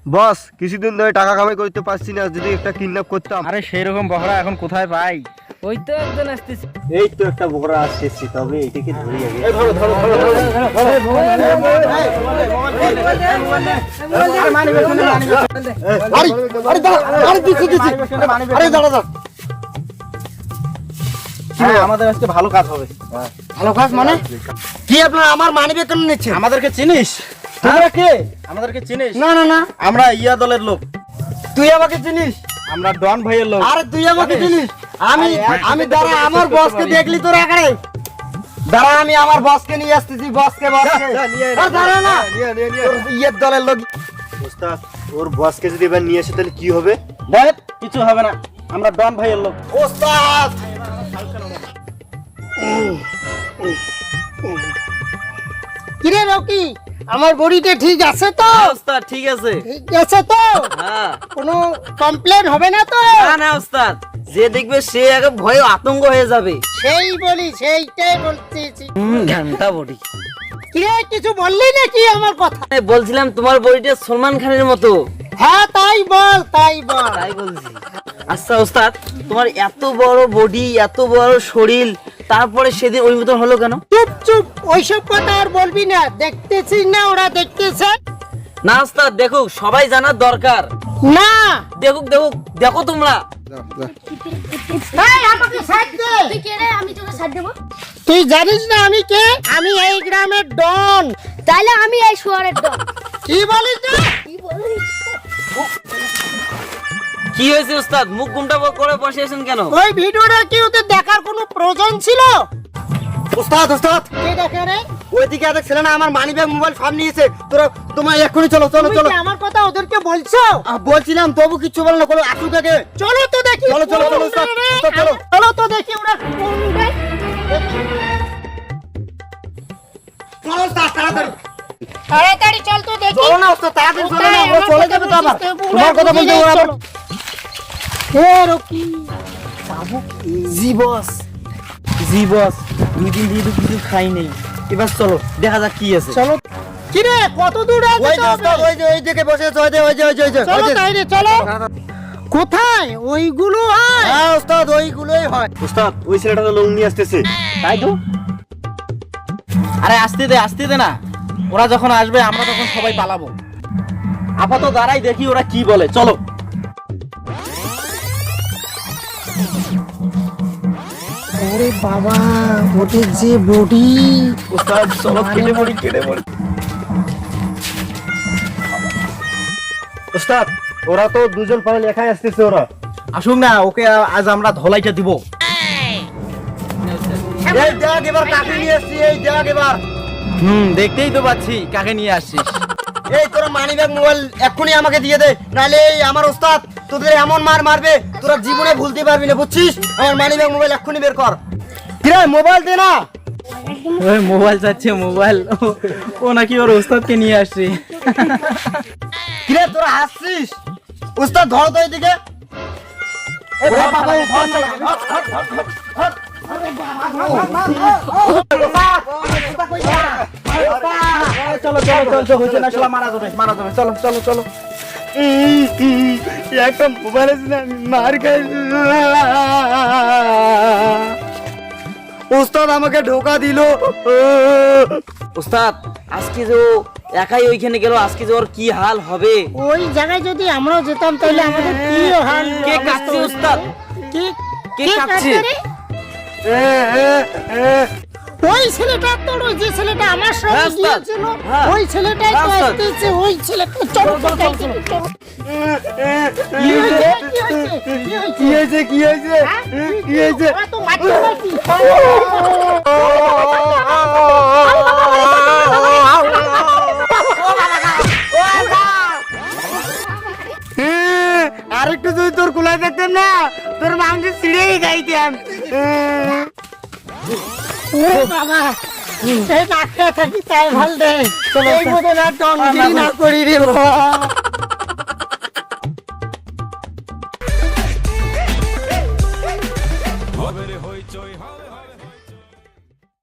বস কিছুদিন ধরে টাকা কামাই করতে পারছি না, যদি একটা কিডন্যাপ করতাম। আরে সেই রকম বকরা এখন কোথায় পাই? ওই তো একজন আসতেছে। এই তো একটা বোকরা আসতেছি, তবে এটাকে ধরি আগে। আমাদের আজকে ভালো কাজ হবে। ভালো কাজ মানে কি? আপনার আমার মানিব্যাগ কেন নিচ্ছেন? আমাদেরকে চিনিস? তোমরা কে? আমাদেরকে চিনিস? না না না, আমরা ইয়া দলের লোক। তুই আমাকে চিনিস? আমরা ডন ভাইয়ের লোক। আরে তুই আমাকে চিনিস? আমি দাঁড়া, আমার বসকে দেখলি তোর আকারে? দাঁড়া, আমি আমার বসকে নিয়ে আসতেছি। বসকে দাঁড়া না, তোর ইয়ের দলের লোক। ওস্তাদ, ওর বসকে যদি এবার নিয়ে আসে তাহলে কি হবে? দেখ কিছু হবে না, আমরা ডন ভাইয়ের লোক। ওস্তাদ, কিরে রকি, আমার বডিটা ঠিক আছে তো? ওস্তাদ ঠিক আছে। ঠিক আছে তো? হ্যাঁ। কোনো কমপ্লেন হবে না তো? না না ওস্তাদ, যে দেখবে সে আগে ভয়ে আতঙ্ক হয়ে যাবে। সেইটাই বলতেছি। ঘন্টা বডি। কিরে কিছু বললি নাকি আমার কথা? বলছিলাম তোমার বডিটা সলমান খানের মতো। হ্যাঁ তাই বল। তাই বলছি। আচ্ছা ওস্তাদ, তোমার এত বড় বডি, এত বড় শরীর, তারপরে সেদিন ওই মতন হলো কেন? চুপ, ওইসব কথা আর বলবি না। দেখতেছিস না ওরা দেখতেছে? না ওস্তাদ, দেখুক, সবাই জানার দরকার। না, দেখো তোমরা। এই আমাকে সাইড দে। তুই কে রে? আমি তোকে সাথ দেবো। তুই জানিস না আমি কে? আমি এই গ্রামের ডন। তাইলে আমি এই শুয়ারের দল। কি বলিস না? কি বলিস? কি হয়েছে ওস্তাদ, মুখ গুমটা করে বসে আছেন কেন? ওই ভিডিওটা কি ওদের দেখার কোনো প্রয়োজন ছিল? ওস্তাদ, কে দেখে রে? ওইদিকে একটা ছেলে না আমার মানিব্যাগ মোবাইল সব নিয়েছে। তোমার এক্ষুনি চলো। তুমি কি আমার কথা ওদেরকে বলছো? বলছিলাম তবু কিচ্ছু বলো না, কোনো আসুক আগে। চলো তো দেখি। চলো, ওস্তাদ, চলো। চলো তো দেখি ওরা কোন দেয়। চলো ওস্তাদ, তাড়াতাড়ি চল তো দেখি। চলো না ওস্তাদ, তাড়াতাড়ি চলো না, ওরা আমার চলে কথা যাবে তো আবার। বুঝতে তোমার কথা বলতে ওরা আবার। চলো। এ রকি, জি বস। 2 দিন দিয়ে কিছু খাই নেই। এবার চলো দেখা যাক কি আছে। চলো। কি রে, কত দূর আছে? ওই যে ওস্তাদ, ওই দিকে বসে আছে, ওই যে। চলো তাইলে চলো। কোথায় ওইগুলো? হয় হ্যাঁ ওস্তাদ, ওইগুলোই হয়। ওস্তাদ, ওই ছেলেটা তো লোক নিয়ে আসতেছে। তাই তো। আরে আসতে দে না। ওরা যখন আসবে আমরা তখন সবাই পালাবো। আপাতত দাঁড়াই, দেখি ওরা কি বলে। চলো। ওরে বাবা, ওদের যে বডি। ওস্তাদ চলো, কেটে পড়ি। ওস্তাদ, ওরা তো দুজন পরে লেখায় আসতেছে। ওরা আসুক না, ওকে আজ আমরা ধলাইটা দিব। এই দেখ এবার কাকে নিয়ে আসছি, এই দেখ এবার। দেখতেই তো পাচ্ছি কাকে নিয়ে আসছিস। এই তোরা মানিব্যাগ মোবাইল এক্ষুনি আমাকে দিয়ে দে, নাহলে এই আমার ওস্তাদ তোদের এমন মার মারবে তোরা জীবনে ভুলতে পারবি না, বুঝছিস? আমার মানিব্যাগ মোবাইল এক্ষুনি বের কর। কিরে মোবাইল দে না। ওই মোবাইল চাচ্ছে, মোবাইল। ও নাকি ওর ওস্তাদকে নিয়ে আসছে। কিরে তোরা হাসছিস? ওস্তাদ ধর তো এইদিকে। ওরে বাবা, এই ধর না। চলো হয়েছে না, শালা মারা যাবে। চলো। একটা মোবাইল আছে না, আমি মার খাই। ওস্তাদ আমাকে ধোকা দিল। ওস্তাদ, আজকে যে ও একাই ওইখানে গেল, আজকে যে ওর কি হাল হবে। ওই জায়গায় যদি আমরাও যেতাম তাহলে আমাদের কি হাল। কে কাটছে ওস্তাদ? কে কে কাটছে? রে? ওই ছেলেটা তো, ওই যে ছেলেটা আমার সঙ্গে হ্যাঁ, ওস্তাদ। গিয়েছিল, হ্যাঁ। ওই ছেলেটাই তো হ্যাঁ, ওস্তাদ। আসতেছে। ওই ছেলেটা চলো। কি হয়েছে? কি হয়েছে? হ্যাঁ? কি হয়েছে? ওরা তো মারছে নাকি? আরেকটু যদি তোর কুলাই দেখতেন না, তোর মাংস ছিঁড়েই খাইতাম। ওরে বাবা, এই নাকটা থাকি তাই ভাল দে। এই মতো না টনগিরি না করি রে বাবা।